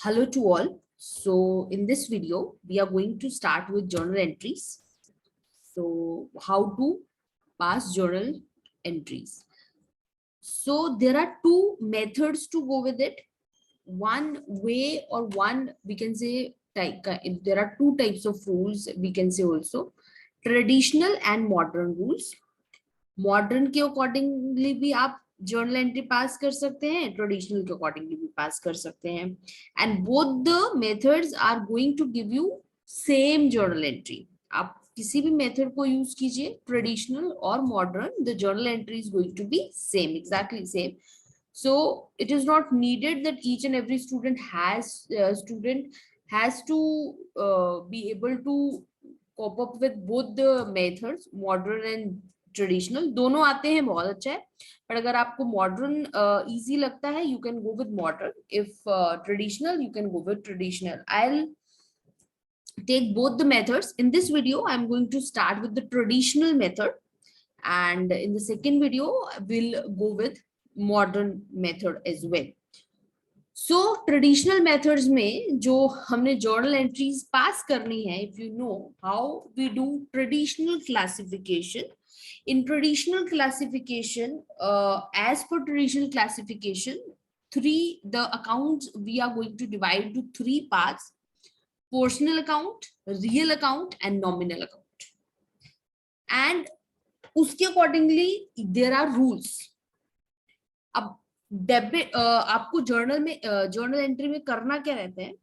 Hello to all. So in this video, we are going to start with journal entries. So how to pass journal entries. So there are two methods to go with it. One way or one, we can say, there are two types of rules, we can say also, traditional and modern rules. Modern के accordingly भी आप journal entry pass कर सकते हैं, traditional के accordingly भी पास कर सकते हैं, and both the methods are going to give you same journal entry. आप किसी भी मेथड को यूज कीजिए, ट्रेडिशनल और modern, the journal entry is going to be same, exactly same. So it is not needed that each and every student has to be able to cope up with both the methods, modern and traditional. दोनों आते हैं, बहुत अच्छा है. पर अगर आपको modern easy लगता है, you can go with modern. If traditional, you can go with traditional. I'll take both the methods. In this video, I'm going to start with the traditional method, and in the second video, we'll go with modern method as well. So traditional methods में जो हमने journal entries pass करनी है, if you know how we do traditional classification. In traditional classification, as per traditional classification, the accounts we are going to divide to three parts: personal account, real account, and nominal account. And उसके accordingly there are rules. अब debit आपको journal entry में करना क्या रहता है,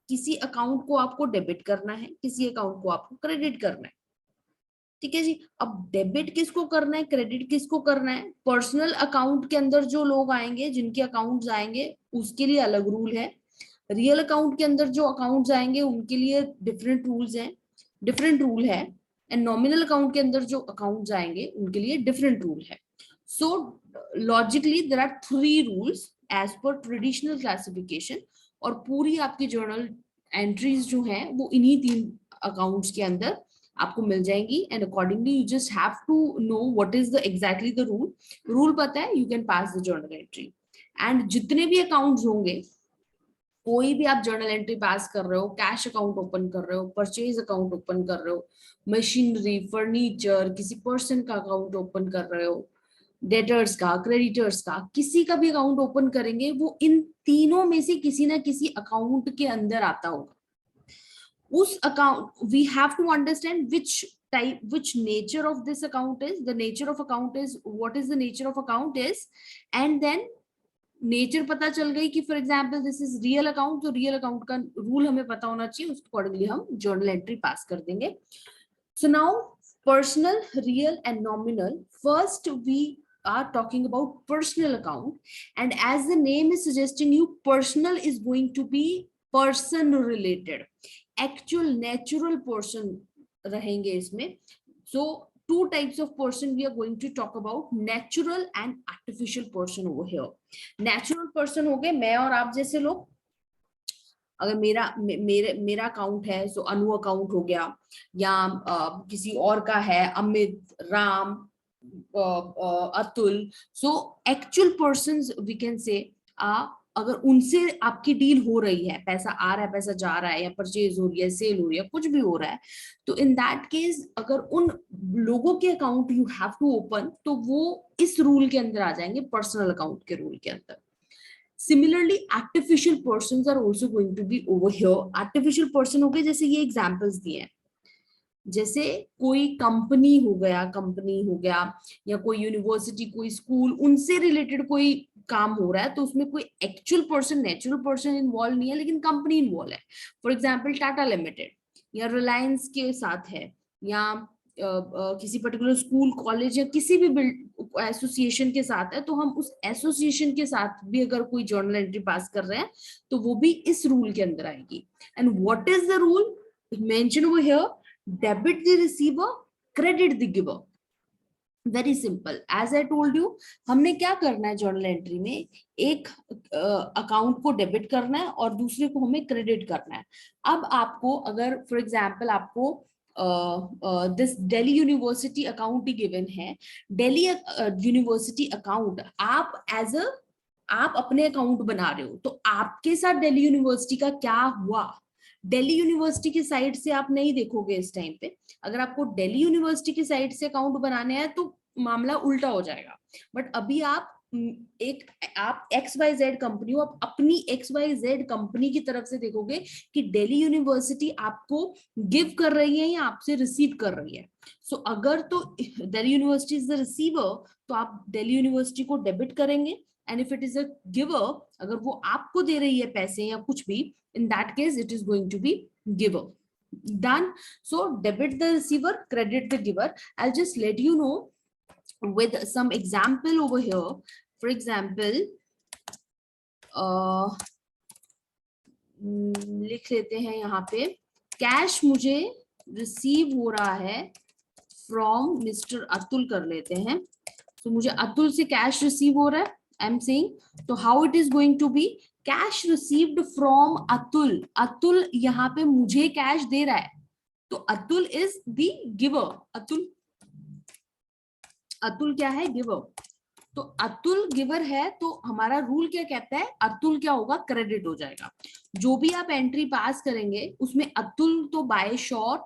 किसी account को आपको डेबिट करना है, किसी अकाउंट को आपको क्रेडिट करना है. ठीक है जी. अब डेबिट किसको करना है, क्रेडिट किसको करना है, पर्सनल अकाउंट के अंदर जो लोग आएंगे, जिनके अकाउंट्स आएंगे, उसके लिए अलग रूल है. रियल अकाउंट के अंदर जो अकाउंट्स आएंगे, उनके लिए डिफरेंट रूल है. एंड नॉमिनल अकाउंट के अंदर जो अकाउंट्स आएंगे, उनके लिए डिफरेंट रूल है. So logically there are three rules as per traditional classification, और पूरी आपकी जर्नल एंट्रीज जो हैं वो इन्हीं तीन अकाउंट्स के अंदर आपको मिल जाएंगी. And accordingly you just have to know what is the exactly the rule पता है, you can pass the journal entry. And जितने भी अकाउंट्स होंगे, कोई भी आप जर्नल एंट्री पास कर रहे हो, कैश अकाउंट ओपन कर रहे हो, परचेज अकाउंट ओपन कर रहे हो, मशीनरी, फर्नीचर, किसी पर्सन का अकाउंट ओपन कर रहे हो, डेटर्स का, क्रेडिटर्स का, किसी का भी अकाउंट ओपन करेंगे, वो इन तीनों में से किसी ना किसी अकाउंट के अंदर आता होगा. उस account, we have to understand which nature of this account is, the nature of account is, what is the nature of account is, and then nature पता चल गई कि for example this is real account, तो real account का rule हमें पता होना चाहिए, उसके अकॉर्डिंगली हम जर्नल एंट्री पास कर देंगे. So now personal, real and nominal. First we are talking about personal account, and as the name is suggesting you, personal is going to be person related, actual natural person रहेंगे इसमें. So two types of person we are going to talk about: natural and artificial person over here. Natural person हो गए मैं और आप जैसे लोग. अगर मेरा अकाउंट है, सो अनु अकाउंट हो गया, या किसी और का है, Amit, Ram, Atul. So actual persons we can say, अगर उनसे आपकी डील हो रही है, पैसा आ रहा है, पैसा जा रहा है, या परचेज हो रही है, सेल हो रही है, कुछ भी हो रहा है, तो इन दैट केस अगर उन लोगों के account you have to open, तो वो इस रूल के अंदर आ जाएंगे, पर्सनल अकाउंट के रूल के अंदर. Similarly, artificial persons are also going to be over here. Artificial person हो गए, जैसे ये एग्जांपल्स दिए हैं, जैसे कोई कंपनी हो गया, या कोई यूनिवर्सिटी, कोई स्कूल, उनसे रिलेटेड कोई काम हो रहा है, तो उसमें कोई actual person, natural person involve नहीं है, लेकिन कंपनी इन्वॉल्व है. फॉर एग्जाम्पल टाटा लिमिटेड या रिलायंस के साथ है, या किसी पर्टिकुलर स्कूल, कॉलेज, या किसी भी एसोसिएशन के साथ है, तो हम उस एसोसिएशन के साथ भी अगर कोई जर्नल एंट्री पास कर रहे हैं, तो वो भी इस रूल के अंदर आएगी. And what is the rule mention over here? Debit the receiver, credit the giver. Very simple. As I told you, हमने क्या करना है जर्नल एंट्री में, एक अकाउंट को डेबिट करना है और दूसरे को हमें क्रेडिट करना है. अब आपको अगर फॉर एग्जाम्पल आपको this Delhi university account he given है, दिल्ली यूनिवर्सिटी अकाउंट आप एज अ आप अपने अकाउंट बना रहे हो, तो आपके साथ दिल्ली यूनिवर्सिटी का क्या हुआ, दिल्ली यूनिवर्सिटी की साइड से आप नहीं देखोगे इस टाइम पे। अगर आपको दिल्ली यूनिवर्सिटी की साइड से अकाउंट बनाने हैं तो मामला उल्टा हो जाएगा। बट अभी आप आप XYZ कंपनी हो, आप अपनी XYZ कंपनी की तरफ से देखोगे कि दिल्ली यूनिवर्सिटी आपको गिव कर रही है या आपसे रिसीव कर रही है। सो अगर तो Delhi university is the receiver, तो आप दिल्ली यूनिवर्सिटी को डेबिट करेंगे। And if it is a giver, अगर वो आपको दे रही है पैसे या कुछ भी, in that case it is going to be giver. Done. So debit the receiver, credit the giver. I'll just let you know with some example over here. For example, लिख लेते हैं यहाँ पे, कैश मुझे रिसीव हो रहा है from mister Atul कर लेते हैं। तो मुझे अतुल से कैश रिसीव हो रहा है, आई एम सेइंग। तो how it is going to be, cash received from Atul. Atul यहाँ पे मुझे कैश दे रहा है, तो Atul is the giver. Atul क्या है, गिवर। तो अतुल गिवर है, तो हमारा रूल क्या कहता है, अतुल क्या होगा, क्रेडिट हो जाएगा। जो भी आप एंट्री पास करेंगे उसमें अतुल तो बाय शॉर्ट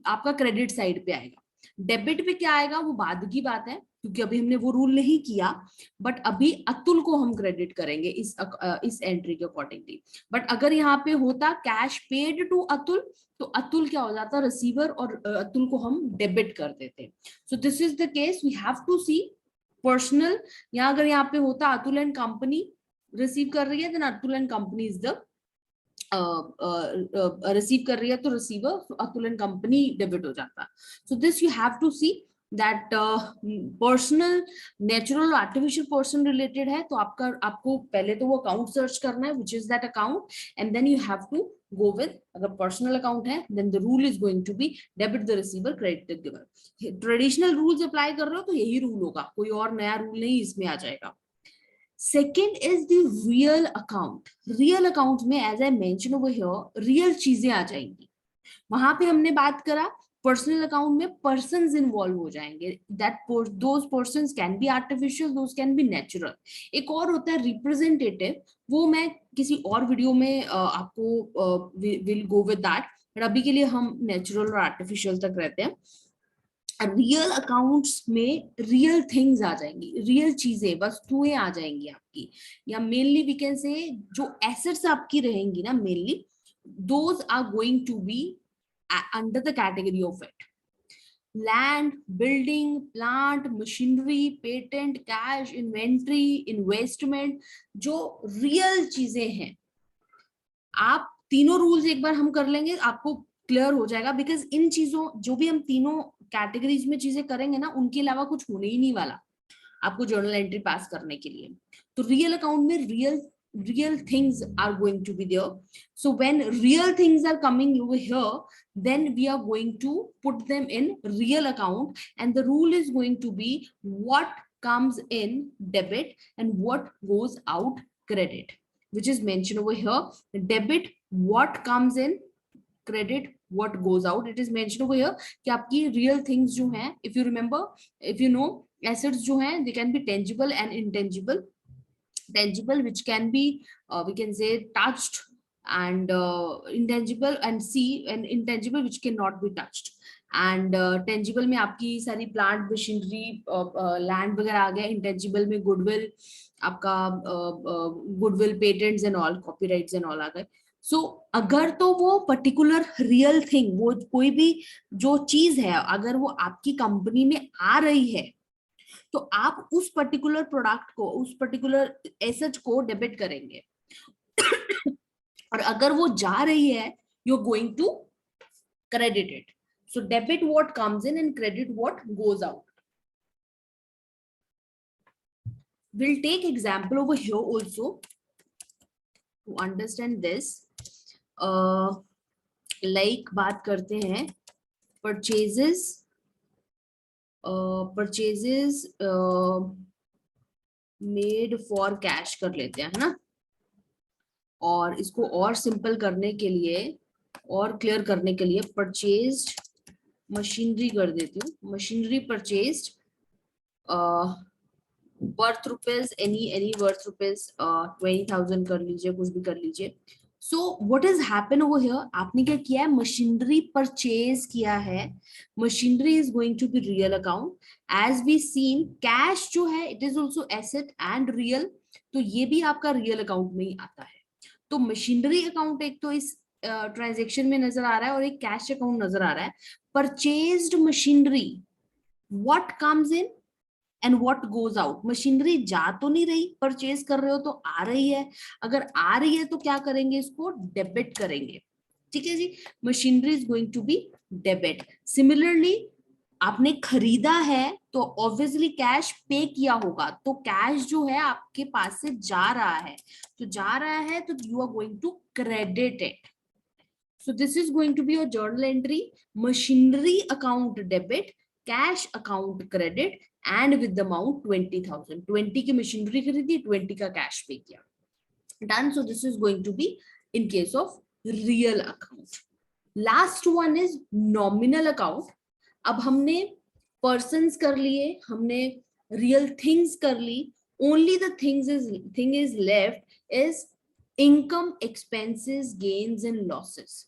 आपका क्रेडिट साइड पे आएगा। डेबिट पे क्या आएगा वो बाद की बात है, क्योंकि अभी हमने वो रूल नहीं किया। बट अभी अतुल को हम क्रेडिट करेंगे इस एंट्री के अकॉर्डिंगली। बट अगर यहाँ पे होता कैश पेड टू अतुल, तो अतुल क्या हो जाता, रिसीवर, और अतुल को हम डेबिट कर देते। So this is the case, we have to see personal. या अगर यहाँ पे होता अतुल एंड कंपनी रिसीव कर रही है, then Atul and company is the receive कर रही है, तो receiver, Atul and company debit हो जाता। So this you have to see that personal, natural, artificial person related है, तो आपको पहले तो वो अकाउंट सर्च करना है which is that account, and then you have to go with, अगर पर्सनल अकाउंट है then the rule is going to be debit the receiver, credit the giver। Traditional rules apply कर रहे हो तो यही rule होगा, कोई और नया रूल नहीं इसमें आ जाएगा। Second is the real account. Real account में as I mention over here, real चीजें आ जाएंगी। वहां पे हमने बात करा पर्सनल अकाउंट में पर्सन्स इन्वॉल्व हो जाएंगे, that those persons can be artificial, those can be natural. एक और होता है रिप्रेजेंटेटिव, वो मैं किसी और वीडियो में आपको will go with that, but अभी के लिए हम नेचुरल और आर्टिफिशियल तक रहते हैं। रियल अकाउंट्स में रियल थिंग्स आ जाएंगी, रियल चीजें, वस्तुएं आ जाएंगी आपकी, या मेनली वी कैन से जो एसेट्स आपकी रहेंगी ना, mainly those are going to be under the category of it. Land, building, plant, machinery, patent, cash, inventory, investment, जो रियल चीजें हैं। आप तीनों रूल्स एक बार हम कर लेंगे, आपको क्लियर हो जाएगा, बिकॉज इन चीजों, जो भी हम तीनों कैटेगरीज में चीजें करेंगे ना, उनके अलावा कुछ होने ही नहीं वाला आपको जर्नल एंट्री पास करने के लिए। तो रियल अकाउंट में real things are going to be there. So when real things are coming over here, then we are going to put them in real account, and the rule is going to be what comes in debit and what goes out credit, which is mentioned over here. Debit what comes in, credit what goes out. It is mentioned over here कि आपकी real things जो हैं, if you remember, if you know, assets जो हैं, they can be tangible and intangible. Tangible which can be we can say touched, and intangible and see, and intangible which cannot be touched. And tangible में आपकी सारी plant, machinery, land वगैरह आ गया। Intangible में goodwill, आपका goodwill, patents and all, copyrights and all आ गए। So अगर तो वो पर्टिकुलर रियल थिंग, वो कोई भी जो चीज है, अगर वो आपकी कंपनी में आ रही है, तो आप उस पर्टिकुलर प्रोडक्ट को, उस पर्टिकुलर एसेट को डेबिट करेंगे। और अगर वो जा रही है, you are going to credit it. So debit what comes in and credit what goes out. We'll take example over here also to understand this. Like बात करते हैं purchases made for cash कर लेते हैं, है ना। और इसको और सिंपल करने के लिए, और क्लियर करने के लिए, परचेज्ड मशीनरी कर देती हूँ। Machinery purchased worth rupees, any worth rupees 20,000 कर लीजिए, कुछ भी कर लीजिए. So what is happen over here, आपने क्या किया है, मशीनरी परचेज किया है. Machinery is going to be real account. As we seen cash जो है it is also asset and real, तो ये भी आपका रियल अकाउंट में ही आता है. तो मशीनरी अकाउंट एक तो इस ट्रांजेक्शन में नजर आ रहा है और एक कैश अकाउंट नजर आ रहा है. Purchased machinery, what comes in and what goes out. Machinery जा तो नहीं रही, परचेज कर रहे हो तो आ रही है. अगर आ रही है तो क्या करेंगे, इसको डेबिट करेंगे. ठीक है जी, machinery is going to be debit. Similarly आपने खरीदा है तो ऑब्वियसली कैश पे किया होगा, तो कैश जो है आपके पास से जा रहा है, तो जा रहा है तो you are going to credit it. So this is going to be your journal entry: machinery account debit, cash account credit, and with the amount 20,000. 20 की machinery खरीदी, 20 का cash पे किया. Done. So this is going to be in case of real account. Last one is nominal account. अब हमने persons कर लिए, हमने real things कर ली. Only the thing is left is income, expenses, gains and losses.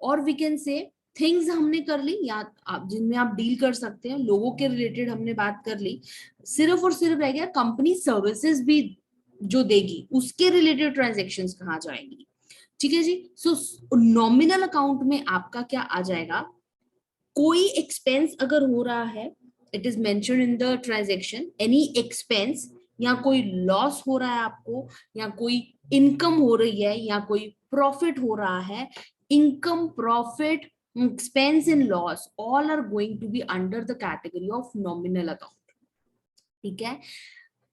और we can से things हमने कर ली, या आप जिनमें आप डील कर सकते हैं, लोगों के रिलेटेड हमने बात कर ली. सिर्फ और सिर्फ रह गया कंपनी सर्विसेज भी जो देगी उसके रिलेटेड ट्रांजैक्शंस कहाँ जाएंगी. ठीक है जी. सो नॉमिनल अकाउंट में आपका क्या आ जाएगा, कोई एक्सपेंस अगर हो रहा है, it is mentioned in the transaction, any expense, या कोई लॉस हो रहा है आपको, या कोई इनकम हो रही है, या कोई प्रॉफिट हो रहा है. income, profit, expense and loss all are going to be under the category of nominal account. ठीक है.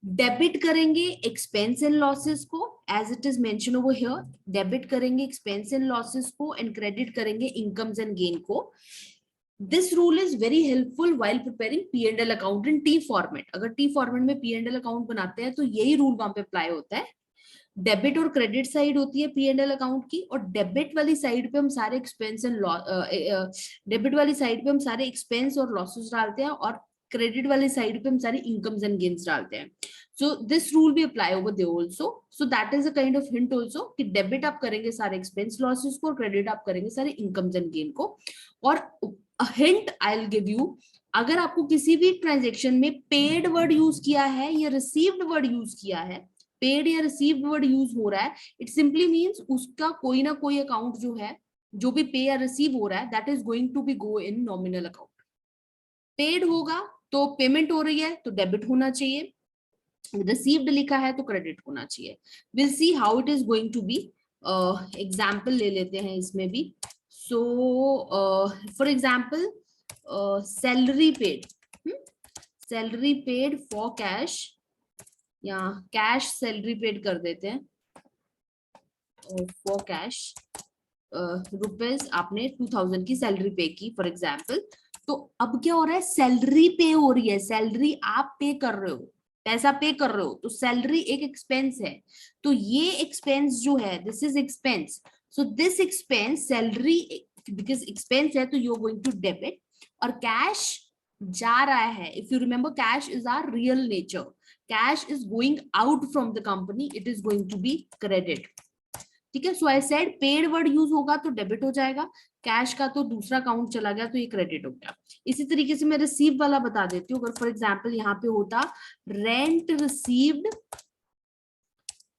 डेबिट करेंगे एक्सपेंस एंड लॉसेस को, as it is mention over here. Debit करेंगे एक्सपेंस एंड लॉसेस को and credit करेंगे incomes and gain को. This rule is very helpful while preparing P&L account in T format. अगर T format में P&L account बनाते हैं तो यही रूल वहां पे अप्लाई होता है. डेबिट और क्रेडिट साइड होती है P&L अकाउंट की, और डेबिट वाली साइड पे हम सारे एक्सपेंस एंड डेबिट वाली साइड पे हम सारे एक्सपेंस और लॉसेस डालते हैं, और क्रेडिट वाली साइड पे हम सारे इनकम्स एंड गेन्स डालते हैं. सो दिस रूल भी apply over there also. So that is a kind of hint also कि डेबिट आप करेंगे सारे एक्सपेंस लॉसेस को, और क्रेडिट आप करेंगे सारे इनकम्स एंड गेन को. और hint I will give you, अगर आपको किसी भी ट्रांजेक्शन में पेड वर्ड यूज किया है या रिसीव्ड वर्ड यूज किया है, पेड या रिसीव्ड वर्ड यूज हो रहा है, इट सिंपली मींस उसका कोई ना कोई अकाउंट जो है, जो भी पे या रिसीव हो रहा है, that is going to be go in nominal account. Paid होगा तो पेमेंट हो रही है तो डेबिट होना चाहिए, रिसीव्ड लिखा है तो क्रेडिट होना चाहिए. Will see how it is going to be. Example ले लेते हैं इसमें भी. So for example salary paid, salary paid for cash, या कैश सैलरी पेड कर देते हैं फॉर कैश. रुपीज आपने 2000 की सैलरी पे की फॉर एग्जाम्पल. तो अब क्या हो रहा है, सैलरी पे हो रही है, सैलरी आप पे कर रहे हो, पैसा पे कर रहे हो, तो सैलरी एक एक्सपेंस है. तो ये एक्सपेंस जो है, this is expense. So this expense salary because expense है तो you are going to debit. और कैश जा रहा है, if you remember cash is our real nature, cash is going out from the company, it is going to be credit. ठीक है. So I said paid word use होगा तो debit हो जाएगा, कैश का तो दूसरा अकाउंट चला गया तो ये क्रेडिट हो गया. इसी तरीके से मैं रिसीव वाला बता देती हूँ. अगर फॉर एग्जांपल यहाँ पे होता rent received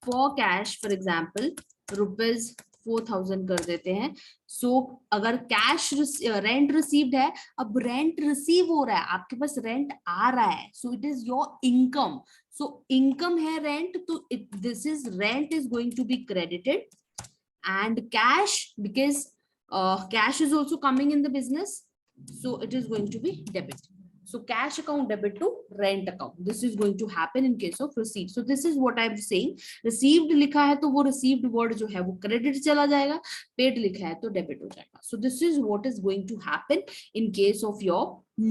for cash, for example rupees 4,000 कर देते हैं. सो अगर कैश रेंट रिसीव्ड है, अब रेंट रिसीव हो रहा है, आपके पास रेंट आ रहा है, so it is your income. So income है रेंट, तो this is rent is going to be credited. And cash, because cash is also coming in the business, so it is going to be debit. So cash account debit to rent account, this is going to happen in case of receipt. So this is what I'm saying, received लिखा है तो वो received word जो है वो credit चला जाएगा, paid लिखा है तो debit हो जाएगा. So this is what is going to happen in case of your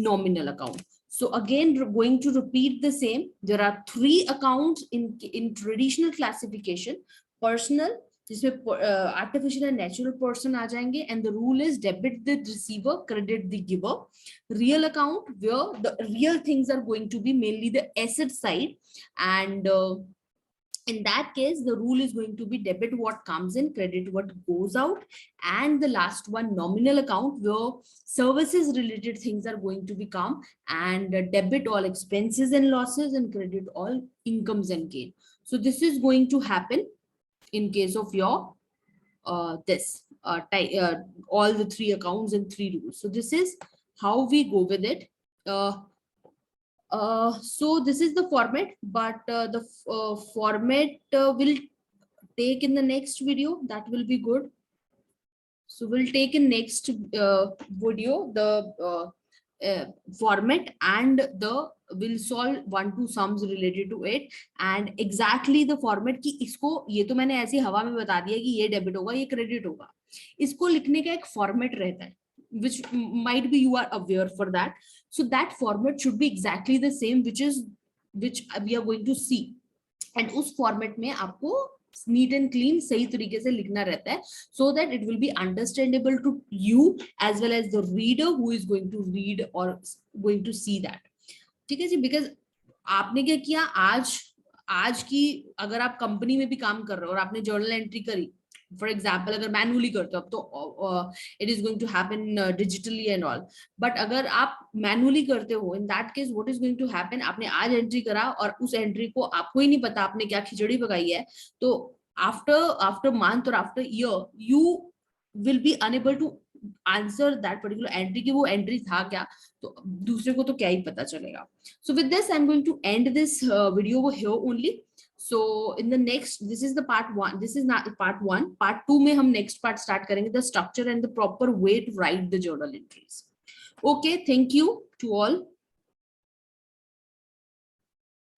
nominal account. So again, going to repeat the same, there are 3 accounts in traditional classification: personal, जिसमें artificial and natural person आ जाएंगे and the rule is debit the receiver credit the giver real account where the real things are going to be mainly the asset side and in that case the rule is going to be debit what comes in credit what goes out and the last one nominal account where services related things are going to become and debit all expenses and losses and credit all incomes and gain. So this is going to happen in case of your all the three accounts and three rules. So this is how we go with it. So this is the format, but the format will take in the next video. That will be good. So we'll take in next video the format and the will solve 1-2 sums related to it and exactly the format कि इसको ये तो मैंने ऐसी हवा में बता दिया कि ये डेबिट होगा ये क्रेडिट होगा इसको लिखने का एक फॉर्मेट रहता है which might be you are aware for that. So that format should be exactly the same which we are going to see and उस format में आपको neat and clean सही तरीके से लिखना रहता है so that it will be understandable to you as well as the reader who is going to read or going to see that. ठीक है जी because आपने क्या किया आज की अगर आप कंपनी में भी काम कर रहे हो और आपने जर्नल एंट्री करी फॉर एग्जाम्पल अगर मैनुअली करते हो अब तो it is going to happen digitally and all but अगर आप मैनुअली करते हो in that case what is going to happen आपने आज एंट्री करा और उस एंट्री को आपको ही नहीं पता आपने क्या खिचड़ी पकाई है तो आफ्टर मंथ और after year you will be unable to answer that particular entry की वो एंट्री था क्या तो दूसरे को तो क्या ही पता चलेगा. So with this I am going to end this video here only. So in the next, this is the part 1, this is not part 1, part 2 में हम next part start करेंगे the structure and the proper way to write the journal entries. Okay, thank you to all.